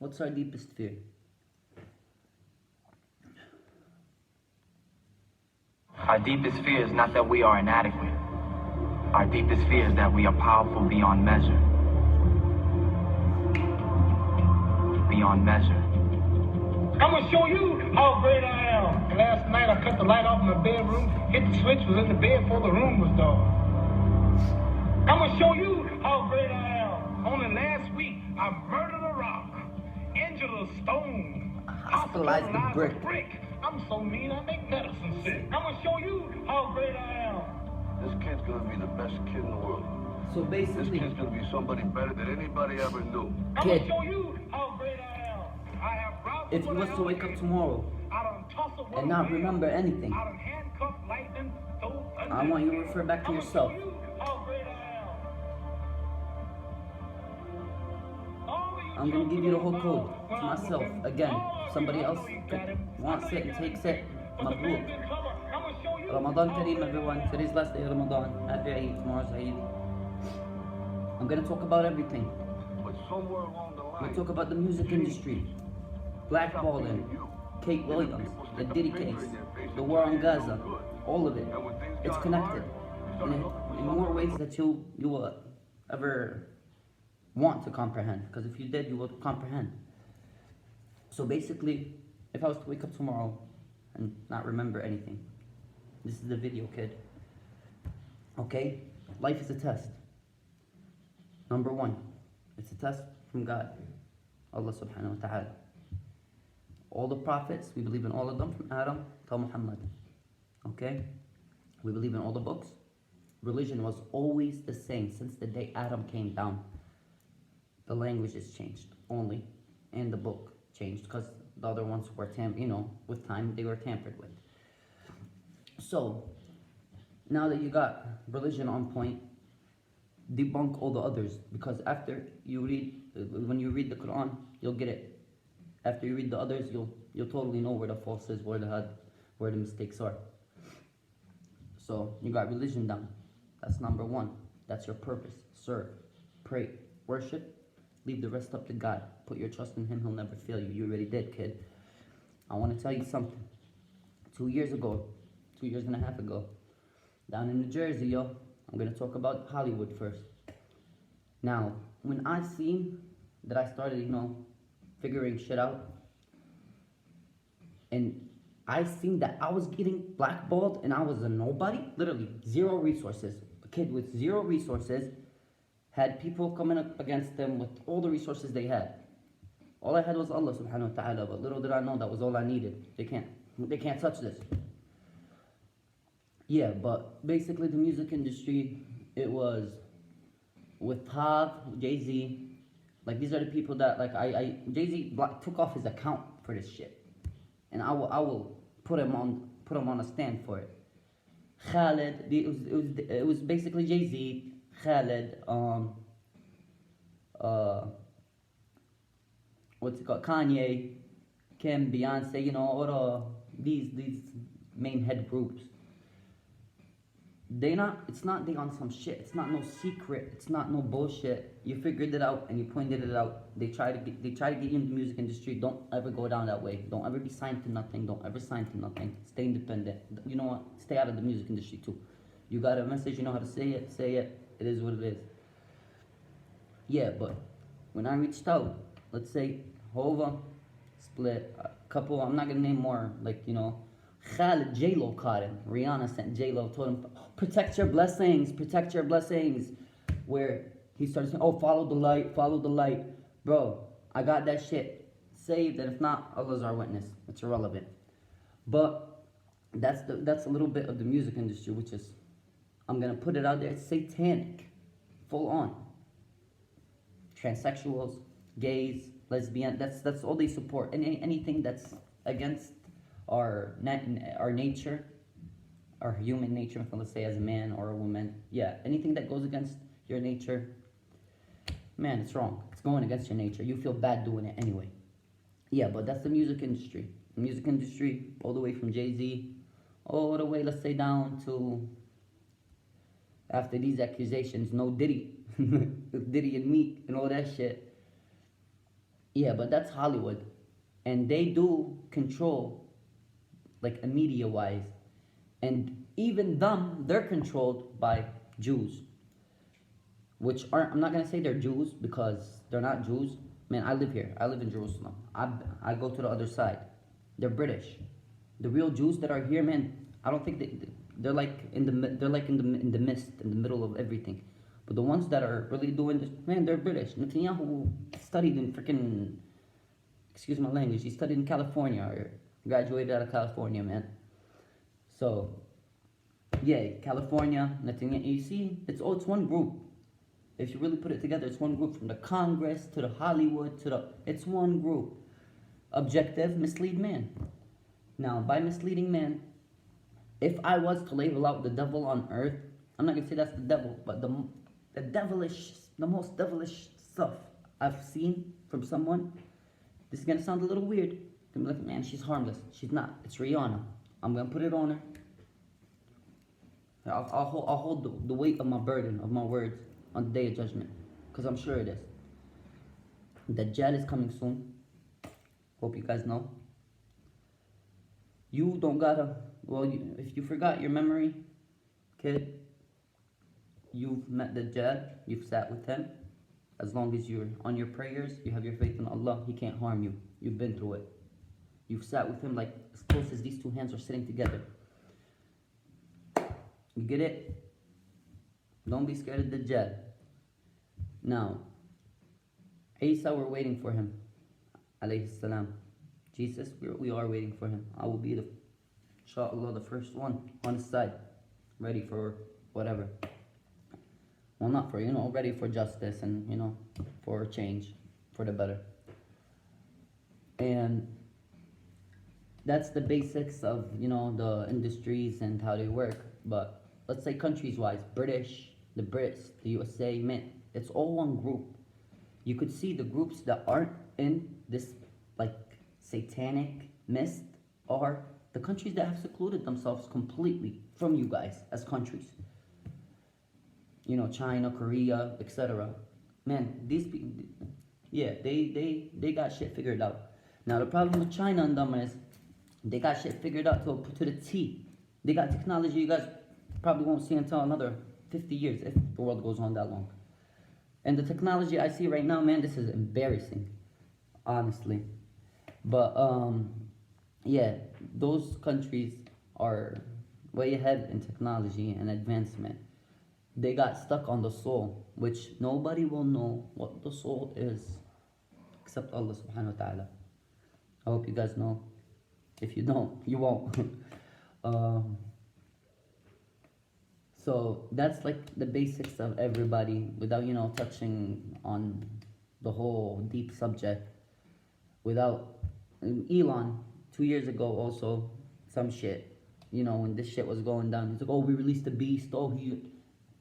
What's our deepest fear? Our deepest fear is not that we are inadequate. Our deepest fear is that we are powerful beyond measure. Beyond measure. I'm gonna show you how great I am. Last night I cut the light off in my bedroom, hit the switch, was in the bed before the room was dark. I'm gonna show you how great I am. Only last week I murdered a rock, injured a stone, Hospitalized the brick. I'm so mean I make medicine sick. I'm gonna show you how great I am. This kid's gonna be the best kid in the world. So This basically, kid's gonna be somebody better than anybody ever knew. I'm Kid. gonna show you how great I am. I have robbed if you was to wake up tomorrow and not remember anything, I want you to refer back to yourself. I'm gonna give you the whole code to myself. Again, somebody else wants it and takes it. Mabruk. Ramadan Kareem, everyone. Today's last day of Ramadan. Happy Eid. Tomorrow's Eid. I'm gonna talk about everything. But somewhere along the line, We talk about the music industry, blackballing, Kate Williams, the Diddy case, the war on Gaza, all of it. It's connected in more ways that you will ever want to comprehend. Because if you did, you would comprehend. So basically, if I was to wake up tomorrow and not remember anything, this is the video, kid. Okay? Life is a test. Number one, it's a test from God, Allah subhanahu wa ta'ala. All the prophets, we believe in all of them from Adam till Muhammad. Okay? We believe in all the books. Religion was always the same since the day Adam came down. The language has changed only, and the book changed because the other ones were with time they were tampered with. So, now that you got religion on point, debunk all the others, because after you read, when you read the Quran, you'll get it. After you read the others, you'll totally know where the false is, where the mistakes are. So you got religion down. That's number one. That's your purpose. Serve, pray, worship. Leave the rest up to God. Put your trust in Him. He'll never fail you. You already did, kid. I want to tell you something. 2 years ago, 2.5 years ago, down in New Jersey, yo, I'm gonna talk about Hollywood first. Now, when I seen that I started, figuring shit out, and I seen that I was getting blackballed and I was a nobody, literally zero resources. A kid with zero resources had people coming up against them with all the resources they had. All I had was Allah subhanahu wa ta'ala, but little did I know that was all I needed. They can't touch this. Yeah, but basically the music industry, it was with Tav, Jay-Z, like these are the people that, like, Jay-Z took off his account for this shit. And I will put him on a stand for it. Khaled, it was basically Jay-Z, Khaled, what's it called, Kanye, Kim, Beyonce, all these main head groups. They on some shit. It's not no secret. It's not no bullshit. You figured it out and you pointed it out. They try to get you in the music industry. Don't ever go down that way. Don't ever be signed to nothing. Don't ever sign to nothing. Stay independent. You know what? Stay out of the music industry too. You got a message, you know how to say it. Say it. It is what it is. Yeah, but when I reached out, let's say Hova split a couple. I'm not gonna name more. Khaled, J-Lo caught him. Rihanna sent J-Lo, told him, protect your blessings, protect your blessings. Where he started saying, follow the light. Bro, I got that shit saved, and if not, Allah's our witness. It's irrelevant. But that's a little bit of the music industry, which is, I'm gonna put it out there, it's satanic. Full on. Transsexuals, gays, lesbian, that's all they support. And anything that's against our nature, our human nature, let's say as a man or a woman. Yeah, anything that goes against your nature, man, it's wrong. It's going against your nature. You feel bad doing it anyway. Yeah, but that's the music industry. The music industry, all the way from Jay-Z, all the way, let's say, down to, after these accusations, no Diddy. Diddy and Meek and all that shit. Yeah, but that's Hollywood, and they do control, like a media wise, and even them, they're controlled by Jews, which aren't. I'm not gonna say they're Jews because they're not Jews. Man, I live here. I live in Jerusalem. I go to the other side. They're British. The real Jews that are here, man. I don't think they're like they're like in the mist in the middle of everything. But the ones that are really doing this, man, they're British. Netanyahu studied in freaking, excuse my language, he studied in California or graduated out of California, man. So, yeah, California, Netanyahu, you see, it's one group. If you really put it together, it's one group from the Congress to the Hollywood it's one group. Objective, mislead man. Now, by misleading man, if I was to label out the devil on earth, I'm not gonna say that's the devil, but the most devilish stuff I've seen from someone. This is gonna sound a little weird. You're gonna be like, man, she's harmless. She's not. It's Rihanna. I'm gonna put it on her. I'll hold the weight of my burden of my words on the day of judgment, because I'm sure it is. Dajjal is coming soon. Hope you guys know. You don't gotta. Well, if you forgot your memory, kid, you've met Dajjal. You've sat with him. As long as you're on your prayers, you have your faith in Allah, He can't harm you. You've been through it. You've sat with Him like as close as these two hands are sitting together. You get it? Don't be scared of Dajjal. Now, Isa, we're waiting for him. Alayhi salam. Jesus, we are waiting for him. I will be inshallah, the first one on his side. Ready for whatever. Well, not for, ready for justice and, for change, for the better. And that's the basics of, the industries and how they work. But let's say countries-wise, British, the Brits, the USA, man, it's all one group. You could see the groups that aren't in this, like, satanic mist are the countries that have secluded themselves completely from you guys as countries. China, Korea, etc. Man, these people, yeah, they got shit figured out. Now the problem with China and them is they got shit figured out to the T. They got technology you guys probably won't see until another 50 years if the world goes on that long. And the technology I see right now, man, this is embarrassing, honestly. But yeah, those countries are way ahead in technology and advancement. They got stuck on the soul, which nobody will know what the soul is except Allah subhanahu wa ta'ala. I hope you guys know. If you don't, you won't. So that's like the basics of everybody without, touching on the whole deep subject. Without Elon, 2 years ago also, some shit, when this shit was going down, he's like, oh, we released the beast, oh,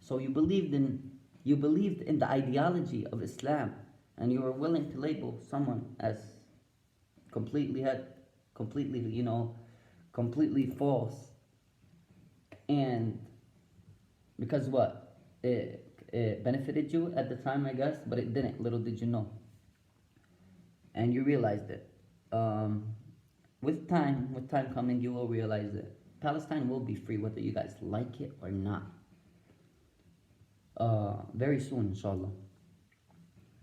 so you believed in the ideology of Islam, and you were willing to label someone as completely false. And because what? It benefited you at the time, I guess, but it didn't. Little did you know. And you realized it. With time coming, you will realize it. Palestine will be free, whether you guys like it or not. Very soon, inshallah.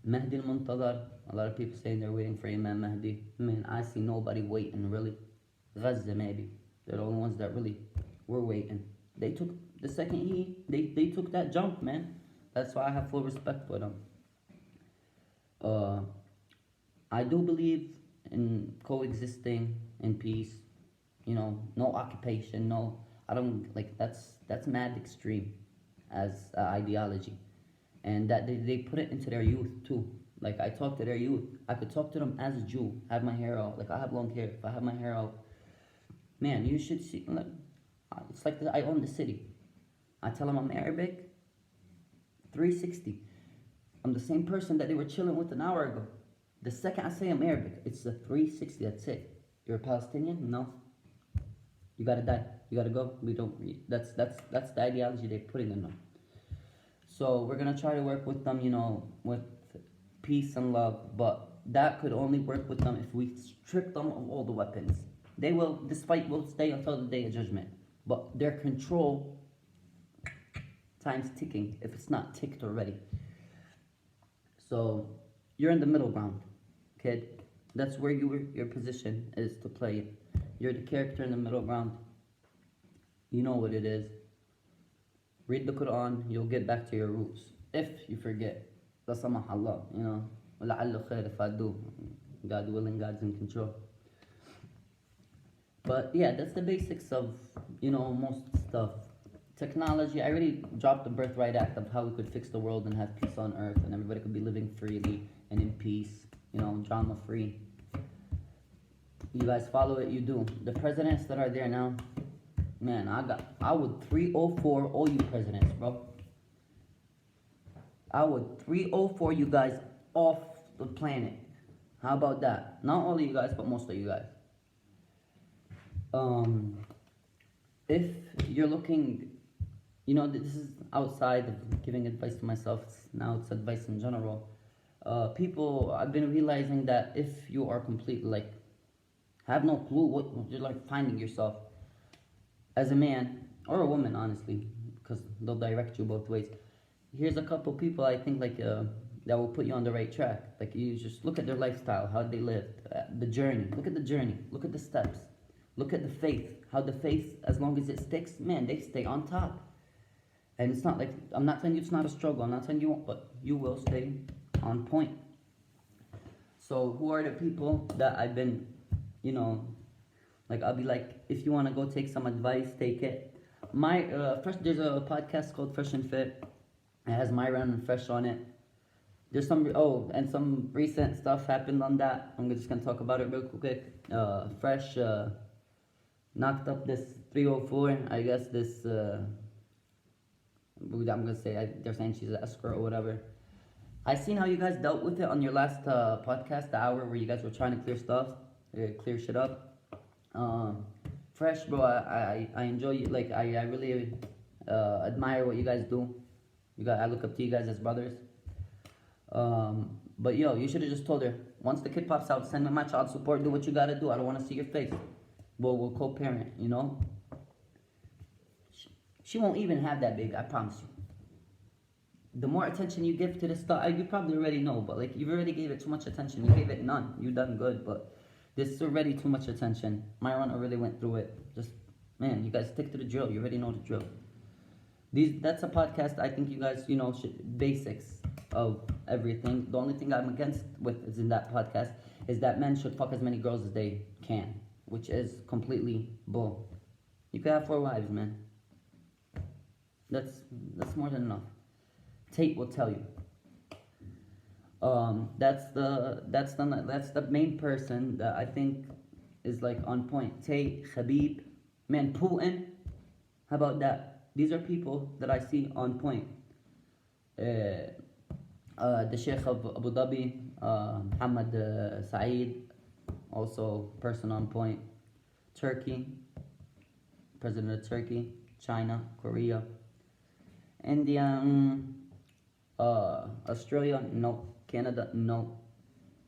Mahdi al-Muntazar, a lot of people saying they're waiting for Imam Mahdi. Man, I see nobody waiting, really. Gaza, maybe. They're the only ones that really were waiting. They took the second they took that jump, man. That's why I have full respect for them. I do believe in coexisting in peace. No occupation, no. I don't, like, that's mad extreme as ideology. And that they put it into their youth too. Like, I talk to their youth. I could talk to them as a Jew. Have my hair out. Like, I have long hair. If I have my hair out, man, you should see. Like, it's like I own the city. I tell them I'm Arabic. 360. I'm the same person that they were chilling with an hour ago. The second I say I'm Arabic, it's a 360. That's it. You're a Palestinian? No. You gotta die. You gotta go. We don't. That's the ideology they're putting in them. So we're gonna try to work with them, with peace and love. But that could only work with them if we strip them of all the weapons. They will, this fight will stay until the day of judgment. But their control, time's ticking, if it's not ticked already. So, you're in the middle ground, kid. That's where your position is to play it. You're the character in the middle ground. You know what it is. Read the Quran, you'll get back to your roots. If you forget, la samah Allah, you know. وَلَعَلُّ خَيْرِ if I do. God willing, God's in control. But yeah, that's the basics of, you know, most stuff. Technology, I already dropped the Birthright Act of how we could fix the world and have peace on earth and everybody could be living freely and in peace, you know, drama free. You guys follow it, you do. The presidents that are there now, man, I would 304 all you presidents, bro. I would 304 you guys off the planet. How about that? Not all of you guys, but most of you guys. If you're looking, you know, this is outside of giving advice to myself, now it's advice in general. People, I've been realizing that if you are completely like, have no clue what you're like finding yourself as a man or a woman, honestly, because they'll direct you both ways. Here's a couple people I think like that will put you on the right track. Like you just look at their lifestyle, how they lived, the journey. Look at the journey. Look at the steps. Look at the faith. How the faith, as long as it sticks, man, they stay on top. And it's not like, I'm not telling you it's not a struggle. I'm not telling you won't, but you will stay on point. So who are the people that I've been, you know, like I'll be like, if you want to go take some advice, take it. First, there's a podcast called Fresh and Fit. It has Myron and Fresh on it. There's and some recent stuff happened on that. I'm just gonna talk about it real quick. Fresh knocked up this 304. I guess this. I'm gonna say they're saying she's an escort or whatever. I seen how you guys dealt with it on your last podcast, the hour where you guys were trying to clear shit up. Fresh, bro. I enjoy you. Like I really admire what you guys do. I look up to you guys as brothers. But yo, you should have just told her, once the kid pops out, send me my child support, do what you gotta do. I don't want to see your face. We'll co-parent, you know? She won't even have that baby, I promise you. The more attention you give to this stuff, you probably already know, but like you already gave it too much attention. You gave it none. You done good, but this is already too much attention. Myron already went through it. Just, man, you guys stick to the drill. You already know the drill. That's a podcast I think you guys, you know, basics of everything. The only thing I'm against with is in that podcast is that men should fuck as many girls as they can, which is completely bull. You could have 4 wives, man. That's more than enough. Tate will tell you. That's the main person that I think is like on point. Tate, Khabib, man, Putin. How about that? These are people that I see on point. The Sheikh of Abu Dhabi, Mohammed Saeed, also person on point. Turkey, President of Turkey, China, Korea, India, Australia, no. Canada, no.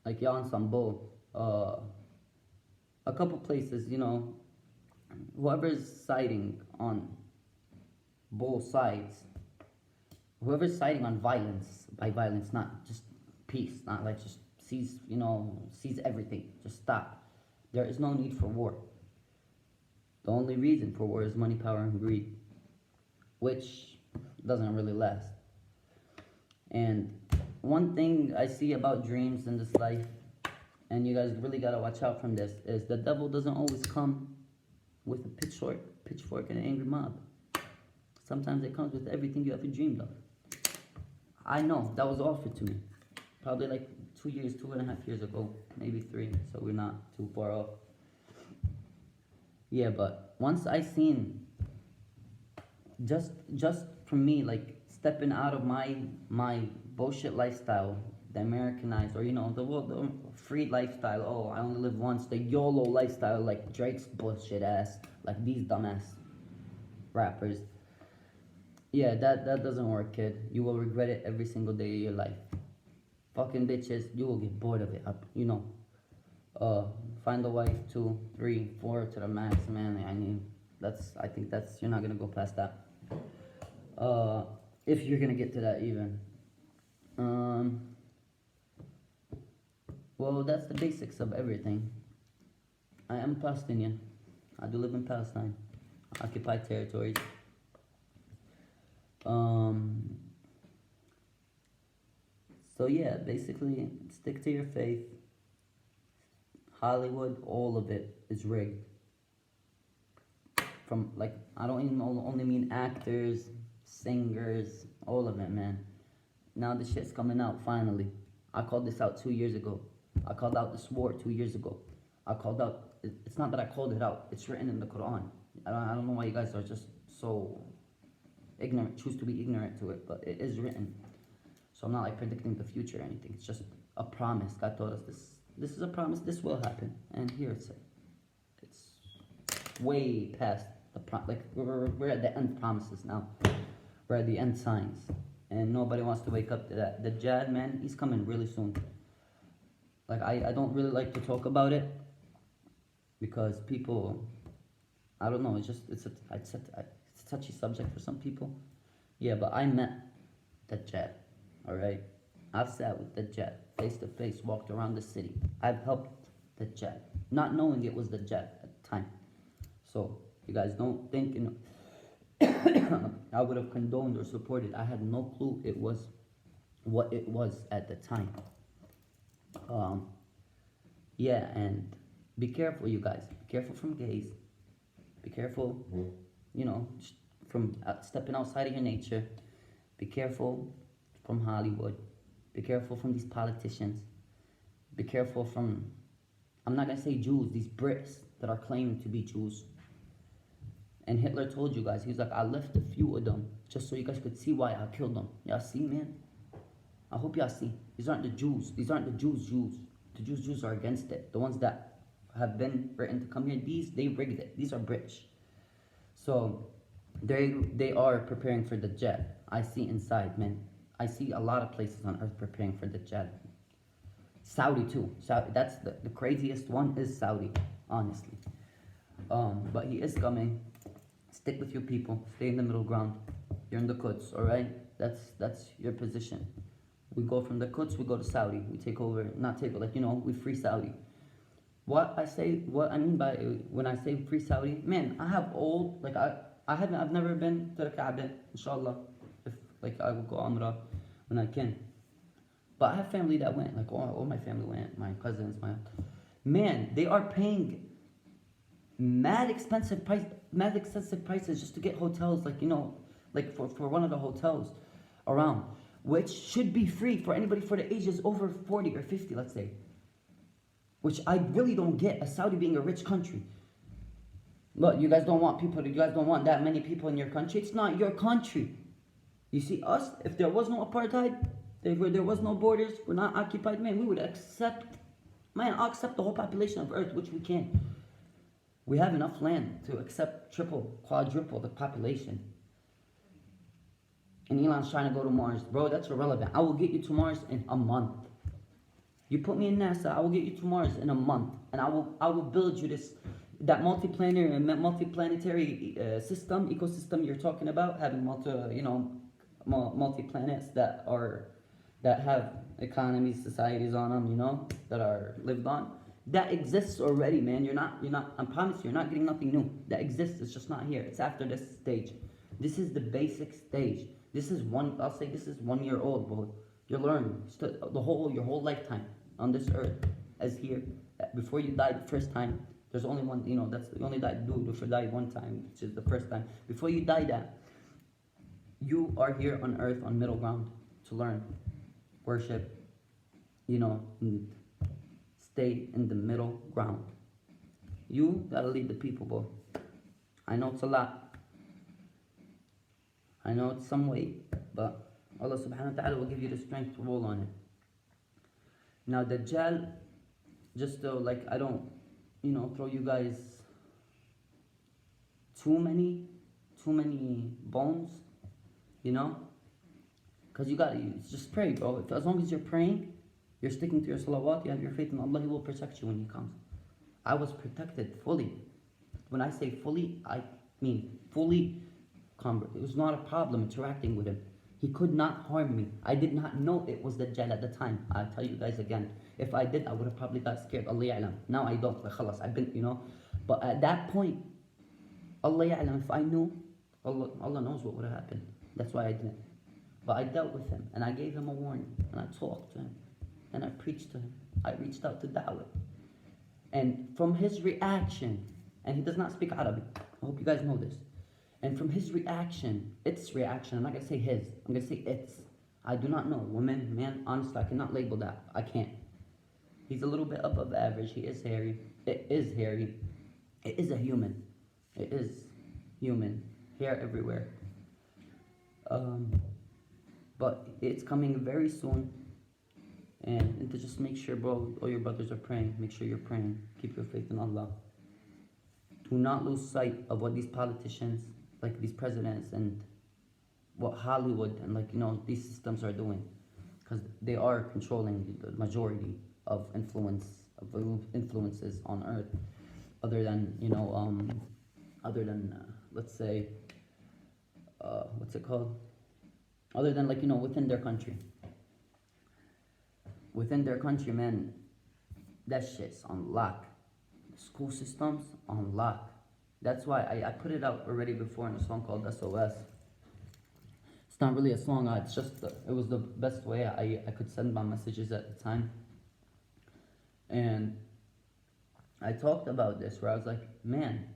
Like y'all on some bull. A couple places, you know, whoever's siding on both sides, whoever's siding on violence, by violence, not just peace, not like just seize everything, just stop. There is no need for war. The only reason for war is money, power, and greed, which doesn't really last. And one thing I see about dreams in this life, and you guys really gotta watch out from this, is the devil doesn't always come with a pitchfork and an angry mob. Sometimes it comes with everything you ever dreamed of. I know, that was offered to me. Probably like 2.5 years ago, maybe 3, so we're not too far off. Yeah, but once I seen, just from me, like, stepping out of my bullshit lifestyle, the Americanized, or, you know, the free lifestyle, oh, I only live once, the YOLO lifestyle, like Drake's bullshit ass, like these dumbass rappers. Yeah, that doesn't work, kid. You will regret it every single day of your life. fucking bitches, you will get bored of it. You know. Find a wife, 2, 3, 4 to the max, man. I think that's, you're not gonna go past that. If you're gonna get to that even. Well, that's the basics of everything. I am Palestinian. I do live in Palestine, occupied territories. So yeah, basically, stick to your faith. Hollywood, all of it is rigged. From, like, I don't even only mean actors, singers, all of it, man. Now the shit's coming out, finally. I called this out 2 years ago. I called out this war 2 years ago. I called out, it's not that I called it out, it's written in the Quran. I don't know why you guys are just so ignorant, choose to be ignorant to it, but it is written. So I'm not like predicting the future or anything, it's just a promise. God told us this. This is a promise, this will happen. And here it's way past the like we're at the end promises now. We're at the end signs. And nobody wants to wake up to that. The Dajjal, man, he's coming really soon. Like, I don't really like to talk about it because people, I don't know, it's a touchy subject for some people. Yeah, but I met Dajjal, alright? I've sat with Dajjal, face to face, walked around the city. I've helped Dajjal, not knowing it was Dajjal at the time. So, you guys don't think, you know, I would have condoned or supported. I had no clue it was what it was at the time. Yeah, and be careful, you guys. Be careful from gays. Be careful, you know, from stepping outside of your nature. Be careful from Hollywood. Be careful from these politicians. Be careful from, I'm not gonna say Jews, these Brits that are claiming to be Jews. And Hitler told you guys, he was like, I left a few of them just so you guys could see why I killed them. Y'all see, man? I hope y'all see. These aren't the Jews. These aren't the Jews. The Jews are against it. The ones that have been written to come here, they rigged it. These are British. So they are preparing for the Dajjal. I see inside, man. I see a lot of places on earth preparing for the Dajjal. Saudi too. That's the craziest one is Saudi, honestly. But he is coming. Stick with your people. Stay in the middle ground. You're in the Quds, alright? That's your position. We go from the Quds, we go to Saudi. We take over, not take over, like, you know, we free Saudi. What I mean by, when I say free Saudi, man, I have old, like, I've never been to the Kaaba, inshallah. If, like, I will go Umrah when I can. But I have family that went, like, all my family went, my cousins, man, they are paying mad expensive prices just to get hotels, like, you know, like for one of the hotels around, which should be free for anybody for the ages over 40 or 50, let's say. Which I really don't get, a Saudi being a rich country. Look, you guys don't want that many people in your country. It's not your country. You see, us, if there was no apartheid, if there was no borders, we're not occupied, man, we would accept, I'll accept the whole population of Earth, which we can. We have enough land to accept triple, quadruple the population. And Elon's trying to go to Mars. Bro, that's irrelevant. I will get you to Mars in a month. You put me in NASA, I will get you to Mars in a month. And I will build you that multiplanetary system, ecosystem you're talking about, having multi-planets that have economies, societies on them, you know, that are lived on. That exists already, man. I promise you're not getting nothing new. That exists, it's just not here. It's after this stage. This is the basic stage. I'll say this is 1 year old, bro. You're learning. Your whole lifetime on this earth as here. Before you die the first time, there's only one, you know, that's the only dude who died one time, which is the first time. Before you die that, you are here on earth on middle ground to learn, worship, you know, stay in the middle ground. You gotta lead the people, bro. I know it's a lot. I know it's some weight, but Allah subhanahu wa ta'ala will give you the strength to roll on it. Now Dajjal, just so like I don't, you know, throw you guys too many bones, you know? Cause you gotta just pray, bro. As long as you're praying, You're sticking to your salawat, you have your faith in Allah, He will protect you when He comes. I was protected fully. When I say fully, I mean fully. It was not a problem interacting with him. He could not harm me. I did not know it was Dajjal at the time. I'll tell you guys again. If I did, I would have probably got scared. Allah ya'lam. Now I don't. Like, khalas, I've been, But at that point, Allah ya'lam, if I knew, Allah knows what would have happened. That's why I didn't. But I dealt with him, and I gave him a warning, and I talked to him, and I preached to him. I reached out to Dawah. And from his reaction, and he does not speak Arabic. I hope you guys know this. And from his reaction, its reaction, I'm not going to say his, I'm going to say its. I do not know. Woman, man, honestly, I cannot label that. I can't. He's a little bit above average. He is hairy. It is hairy. It is a human. It is human. Hair everywhere. But it's coming very soon. And to just make sure, bro, all your brothers are praying. Make sure you're praying. Keep your faith in Allah. Do not lose sight of what these politicians, like these presidents, and what Hollywood and these systems are doing, because they are controlling the majority of influences on earth, other than let's say what's it called? Other than within their country. Within their country, man, that shit's on lock. School systems on lock. That's why I put it out already before in a song called SOS. It's not really a song, it's just, it was the best way I could send my messages at the time. And I talked about this where I was like, man,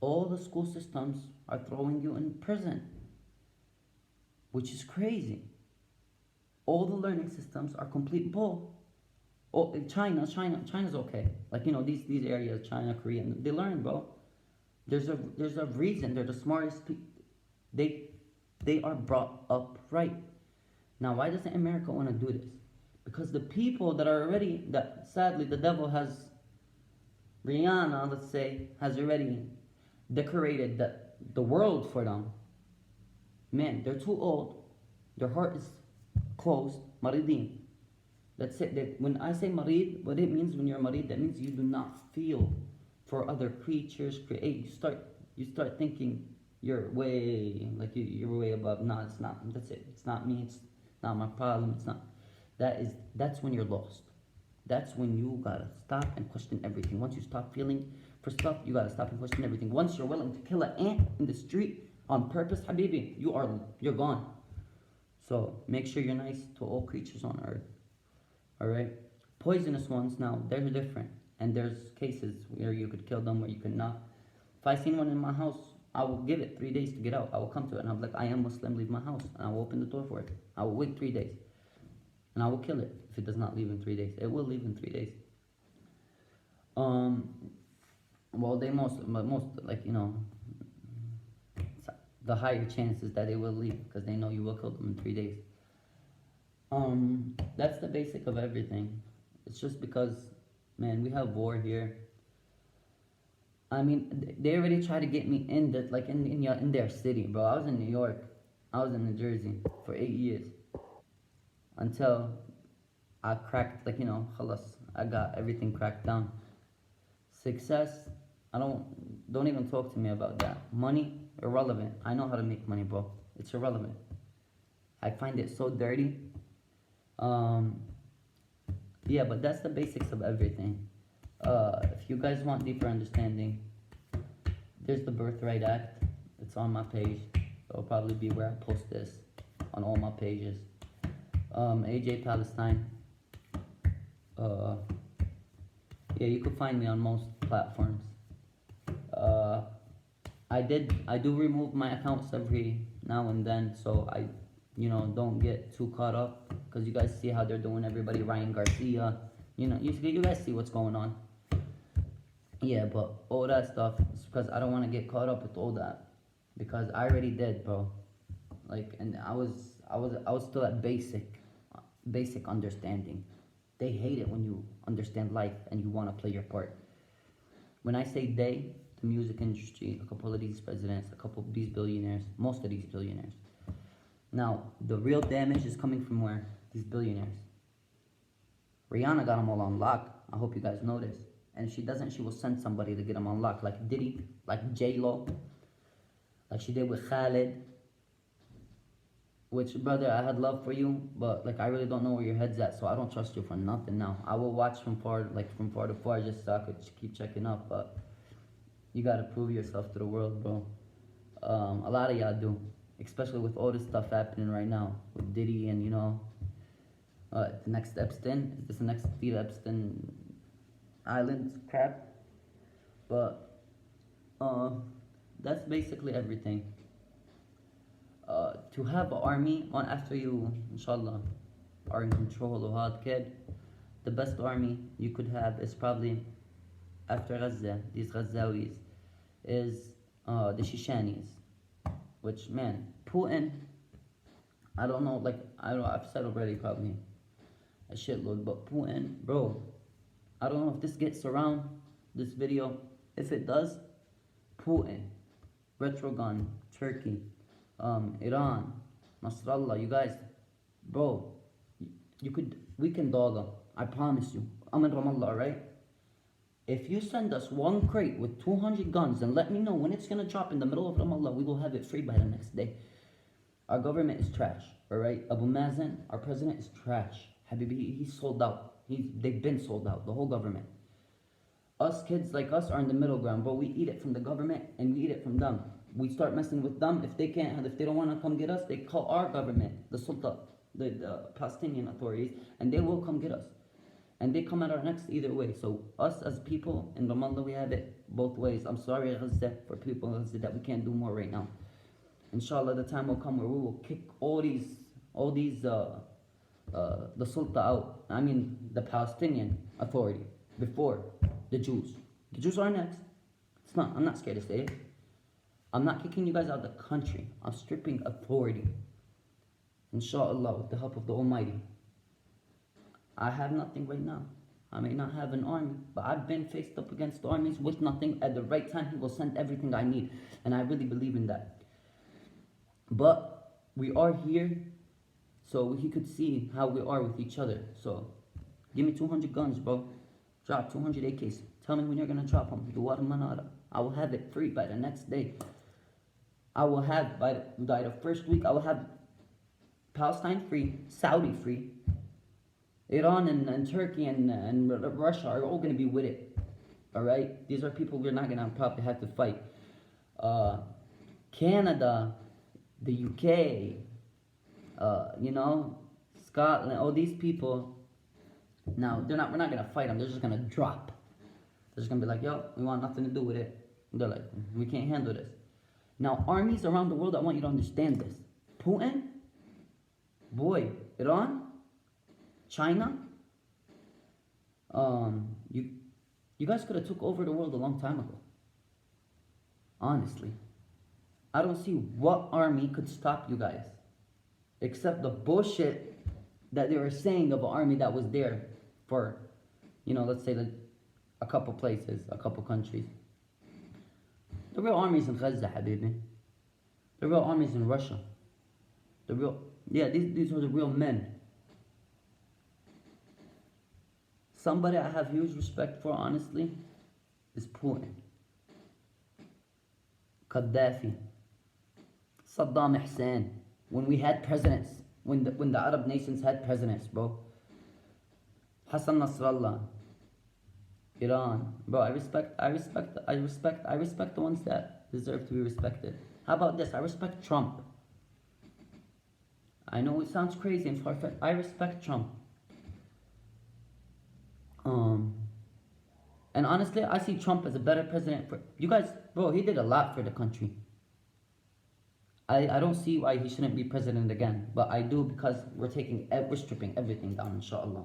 all the school systems are throwing you in prison, which is crazy. All the learning systems are complete bull. Oh, China's okay. These areas, China, Korea, they learn, bro. There's a reason. They're the smartest people. They are brought up right. Now, why doesn't America want to do this? Because the people that sadly the devil has, Rihanna, let's say, has already decorated the world for them. Man, they're too old. Their heart is closed. Maridin. That's it. When I say marid, what it means when you're marid, that means you do not feel for other creatures. You start thinking you're way you're way above. No, it's not. That's it. It's not me. It's not my problem. It's not. That's when you're lost. That's when you gotta stop and question everything. Once you stop feeling for stuff, you gotta stop and question everything. Once you're willing to kill an ant in the street on purpose, habibi, you're gone. So make sure you're nice to all creatures on earth. Alright? Poisonous ones now, they're different. And there's cases where you could kill them, where you could not. If I seen one in my house, I will give it 3 days to get out. I will come to it and I'll be like, I am Muslim, leave my house. And I will open the door for it. I will wait 3 days. And I will kill it if it does not leave in 3 days. It will leave in 3 days. Well, the higher chances that they will leave because they know you will kill them in 3 days. That's the basic of everything. It's just because, man, we have war here. I mean, they already tried to get me in their city, bro. I was in New York. I was in New Jersey for 8 years. Until I cracked, khalas, I got everything cracked down. Success, don't even talk to me about that. Money, irrelevant. I know how to make money, bro. It's irrelevant. I find it so dirty. Yeah, but that's the basics of everything. If you guys want deeper understanding, there's the Birthright Act. It's on my page. It'll probably be where I post this on all my pages. AJ Palestine. Yeah, you can find me on most platforms. I do remove my accounts every now and then, so I don't get too caught up, because you guys see how they're doing everybody. Ryan Garcia, you guys see what's going on. Yeah, but all that stuff is because I don't want to get caught up with all that, because I already did, bro. And I was still at basic understanding. They hate it when you understand life and you want to play your part. When I say they, the music industry, a couple of these presidents, a couple of these billionaires, most of these billionaires. Now, the real damage is coming from where? These billionaires. Rihanna got them all on lock. I hope you guys know this. And if she doesn't, she will send somebody to get them on lock, like Diddy, like J-Lo, like she did with Khaled. Which, brother, I had love for you, but like I really don't know where your head's at, so I don't trust you for nothing now. I will watch from far to far, just so I could keep checking up, but you gotta prove yourself to the world, bro. A lot of y'all do, especially with all this stuff happening right now with Diddy and the next Epstein. Is this the next Steve Epstein Island crap? But that's basically everything. To have an army on after you, inshallah, are in control of hard kid, the best army you could have is probably after Gaza, these Ghazawis, is the Shishanis. Which, man, Putin, I don't know, like, I've said already probably a shitload, but Putin, bro, I don't know if this gets around, this video. If it does, Putin, Retrogun, Turkey, Iran, Nasrallah, you guys, bro, we can dog them. I promise you. I'm in Ramallah, right? If you send us one crate with 200 guns and let me know when it's gonna drop in the middle of Ramallah, we will have it free by the next day. Our government is trash, alright? Abu Mazen, our president, is trash. Habibi, he's sold out. They've been sold out, the whole government. Us kids like us are in the middle ground, but we eat it from the government and we eat it from them. We start messing with them. If they don't want to come get us, they call our government, the Sultan, the Palestinian authorities, and they will come get us. And they come at our necks either way. So us as people in Ramallah, we have it both ways. I'm sorry, Gaza, for people in Gaza that we can't do more right now. Inshallah, the time will come where we will kick all these the Sultan out. I mean, the Palestinian Authority before the Jews. The Jews are next. I'm not scared to say it. I'm not kicking you guys out of the country. I'm stripping authority. Inshallah, with the help of the Almighty. I have nothing right now. I may not have an army, but I've been faced up against armies with nothing. At the right time, He will send everything I need. And I really believe in that. But we are here so He could see how we are with each other. So, give me 200 guns, bro. Drop 200 AKs. Tell me when you're going to drop them. Duwar Manara. I will have it free by the next day. I will have, by the first week, I will have Palestine free, Saudi free, Iran and Turkey and Russia are all going to be with it. Alright? These are people we're not going to probably have to fight. Canada, the UK, Scotland, all these people. Now, we're not going to fight them. They're just going to drop. They're just going to be like, yo, we want nothing to do with it. They're like, we can't handle this. Now, armies around the world, I want you to understand this. Putin, boy, Iran, China, you guys could have took over the world a long time ago. Honestly. I don't see what army could stop you guys. Except the bullshit that they were saying of an army that was there for, let's say a couple places, a couple countries. The real armies in Gaza, habibi. The real armies in Russia. These are the real men. Somebody I have huge respect for, honestly, is Putin. Gaddafi. Saddam Hussein. When we had presidents, when the Arab nations had presidents, bro. Hassan Nasrallah. Iran, bro, I respect the ones that deserve to be respected. How about this? I respect Trump. I know it sounds crazy and far-fetched. I respect Trump. And honestly, I see Trump as a better president for you guys, bro. He did a lot for the country. I don't see why he shouldn't be president again, but I do because we're stripping everything down, inshallah.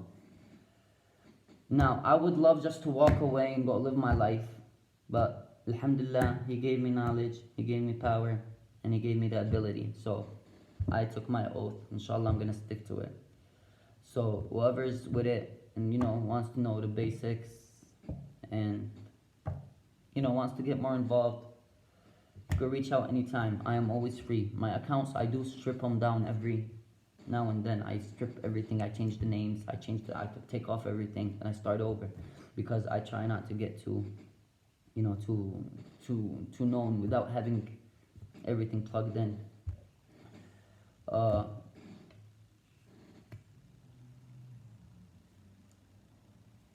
Now, I would love just to walk away and go live my life. But, alhamdulillah, He gave me knowledge, He gave me power, and He gave me the ability. So, I took my oath. Inshallah, I'm going to stick to it. So, whoever's with it and, wants to know the basics and, wants to get more involved, you can reach out anytime. I am always free. My accounts, I do strip them down every now and then I strip everything, I change the names, I take off everything and I start over, because I try not to get too, you know, too known without having everything plugged in. Now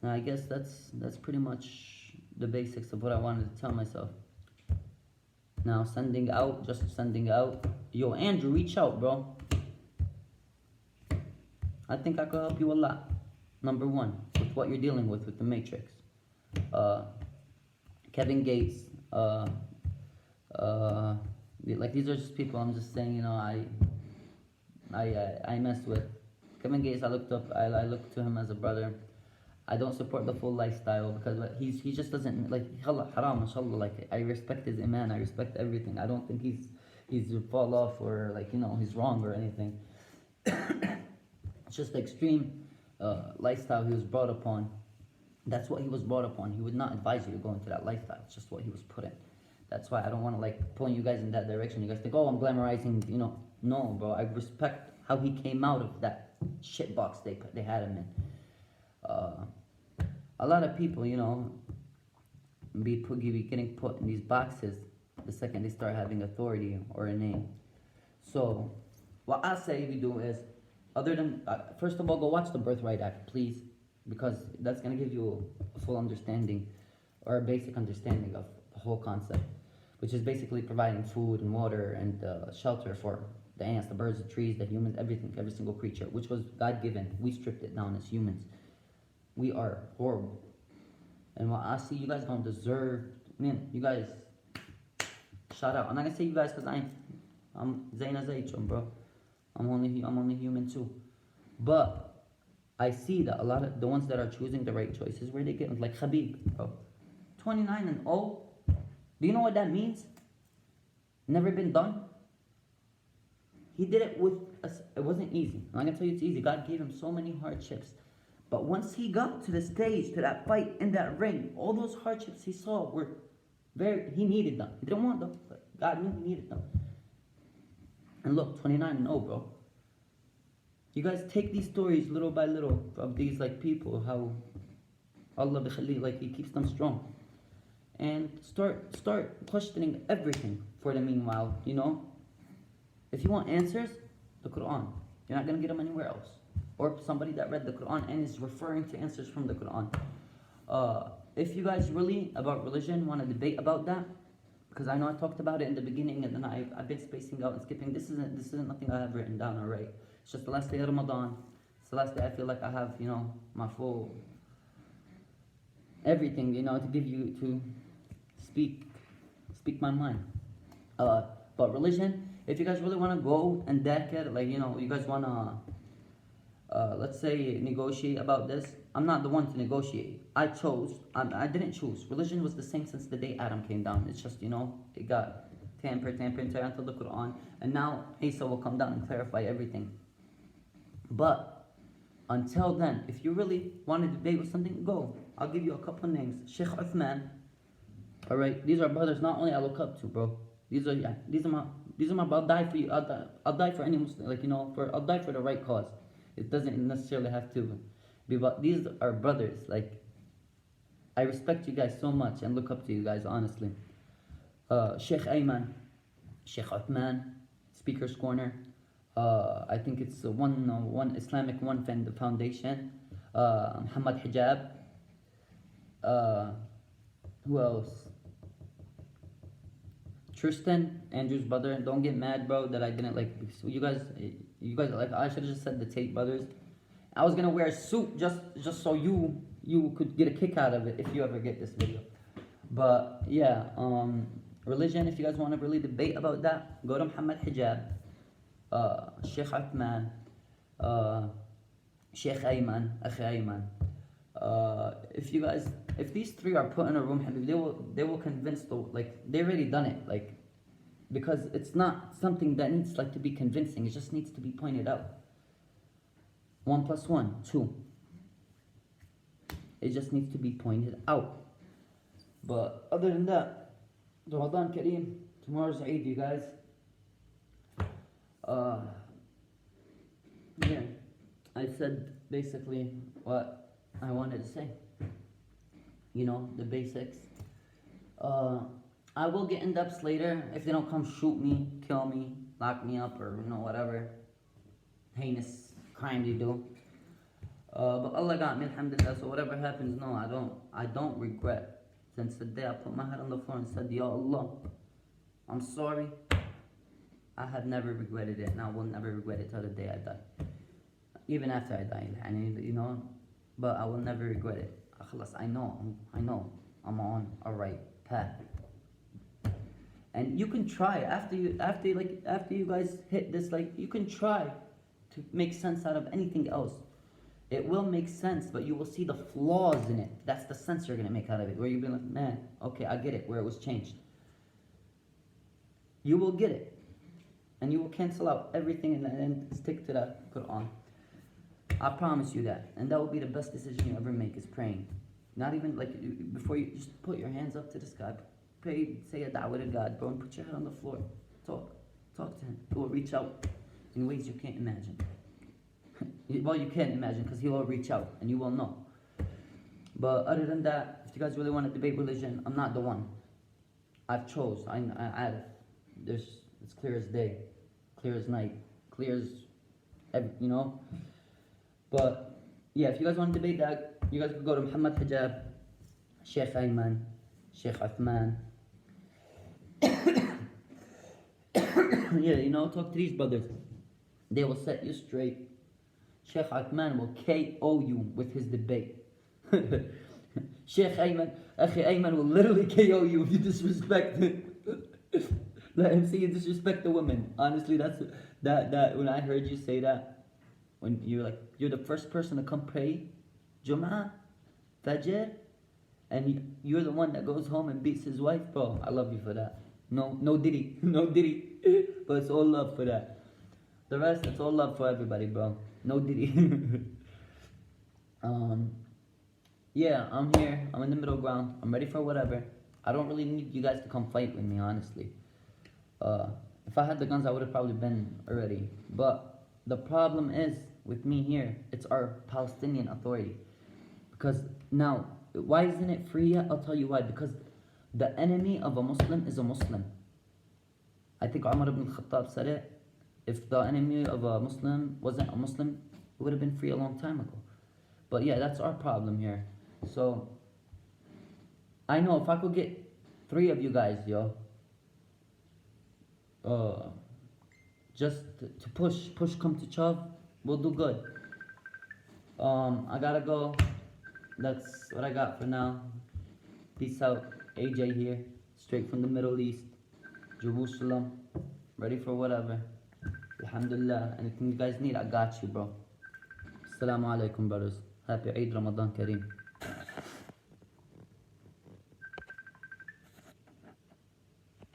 I guess that's pretty much the basics of what I wanted to tell myself. Now just sending out. Yo, Andrew, reach out, bro. I think I could help you a lot. Number one, with what you're dealing with the Matrix. Kevin Gates, like these are just people I'm just saying, you know, I mess with. Kevin Gates, I look to him as a brother. I don't support the full lifestyle because he just doesn't, like, haram, mashallah, like, I respect his iman, I respect everything. I don't think he's fall off or, like, you know, he's wrong or anything. It's just the extreme lifestyle he was brought upon. That's what he was brought upon. He would not advise you to go into that lifestyle. It's just what he was put in. That's why I don't want to, like, pull you guys in that direction. You guys think, oh, I'm glamorizing, you know. No, bro, I respect how he came out of that shit box they had him in. A lot of people, you know, be getting put in these boxes the second they start having authority or a name. So, what I say we do is, other than, first of all, go watch the Birthright Act, please, because that's going to give you a full understanding, or a basic understanding of the whole concept, which is basically providing food and water and shelter for the ants, the birds, the trees, the humans, everything, every single creature, which was God-given. We stripped it down as humans. We are horrible. And what I see, you guys don't deserve, man, you guys, shout out. I'm not gonna say you guys because I'm Zaina Zaychum, bro. I'm only human too. But I see that a lot of the ones that are choosing the right choices, where they get, like Khabib, bro. 29-0. Do you know what that means? Never been done. He did it with us. It wasn't easy. I'm not gonna tell you it's easy. God gave him so many hardships. But once he got to the stage, to that fight in that ring, all those hardships he saw were he needed them. He didn't want them, but God knew he needed them. And look, 29-0, bro. You guys take these stories little by little of these, like, people, how Allah bikhali, like, he keeps them strong. And start questioning everything for the meanwhile, you know? If you want answers, the Quran. You're not going to get them anywhere else. Or somebody that read the Quran and is referring to answers from the Quran. If you guys really, about religion, want to debate about that, because I know I talked about it in the beginning and then I've been spacing out and skipping. This isn't nothing I have written down or right. It's just the last day of Ramadan. It's the last day I feel like I have, you know, my full everything, you know, to give you, to speak my mind. But religion, if you guys really want to go and dakar, like, you know, you guys want to, let's say, negotiate about this. I'm not the one to negotiate. I didn't choose. Religion was the same since the day Adam came down. It's just, you know, it got tampered until the Quran. And now Isa will come down and clarify everything. But until then, if you really want to debate with something, go. I'll give you a couple names. Sheikh Uthman. Alright, these are brothers not only I look up to, bro. These are my I'll die for you. I'll die for any Muslim, like, you know, I'll die for the right cause. It doesn't necessarily have to be about, these are brothers. Like, I respect you guys so much and look up to you guys, honestly. Sheikh Ayman, Sheikh Uthman, Speaker's Corner. I think it's one Islamic One Foundation. Muhammad Hijab. Who else? Tristan, Andrew's brother. Don't get mad, bro, that I didn't, like, so you guys, like, I should have just said the Tate brothers. I was gonna wear a suit just so you could get a kick out of it if you ever get this video. But yeah, religion, if you guys want to really debate about that, go to Muhammad Hijab, Sheikh Uthman, Sheikh Ayman, Akhi Ayman. If these three are put in a room, they will convince they already done it, like, because it's not something that needs, like, to be convincing. It just needs to be pointed out. 1 + 1, 2. It just needs to be pointed out. But other than that, Ramadan Kareem. Tomorrow's Eid, you guys. Yeah, I said basically what I wanted to say. You know, the basics. I will get in depths later if they don't come shoot me, kill me, lock me up, or you know whatever heinous crime they do. But Allah got me, alhamdulillah. So whatever happens, no, I don't regret. Since the day I put my head on the floor and said, Ya Allah, I'm sorry. I have never regretted it, and I will never regret it till the day I die. Even after I die, and you know, but I will never regret it. I know I'm on a right path. And you can try after you guys hit this, like you can try to make sense out of anything else. It will make sense, but you will see the flaws in it. That's the sense you're gonna make out of it. Where you'll be like, man, okay, I get it. Where it was changed. You will get it, and you will cancel out everything and stick to that Quran. I promise you that, and that will be the best decision you ever make. Is praying. Not even like before you just put your hands up to the sky. Pray, say a da'wah to God, bro, and put your head on the floor. Talk to Him. He will reach out in ways you can't imagine. Well, you can't imagine because He will reach out and you will know. But other than that, if you guys really want to debate religion, I'm not the one. I've chose. It's clear as day, clear as night, clear as you know. But yeah, if you guys want to debate that, you guys could go to Muhammad Hijab, Sheikh Ayman, Sheikh Uthman. Yeah, you know, talk to these brothers. They will set you straight. Sheikh Uthman will KO you with his debate. Sheikh Ayman, Akhi Ayman will literally KO you if you disrespect him. Let him see you disrespect the women. Honestly, that when I heard you say that, when you're the first person to come pray Jum'ah, Fajr, and you're the one that goes home and beats his wife, bro. I love you for that. No diddy, no diddy. But it's all love for that. The rest, it's all love for everybody, bro. No diddy. Yeah, I'm here. I'm in the middle ground. I'm ready for whatever. I don't really need you guys to come fight with me, honestly. If I had the guns, I would have probably been already. But the problem is, with me here, it's our Palestinian Authority. Because now, why isn't it free yet? I'll tell you why. Because the enemy of a Muslim is a Muslim. I think Umar ibn Khattab said it. If the enemy of a Muslim wasn't a Muslim, it would have been free a long time ago. But yeah, that's our problem here. So, I know if I could get 3 of you guys, yo, just to push come to shove, we'll do good. I gotta go. That's what I got for now. Peace out. AJ here, straight from the Middle East, Jerusalem, ready for whatever. Alhamdulillah. Anything you guys need, I got you, bro. Assalamu alaikum, brothers. Happy Eid Ramadan Kareem.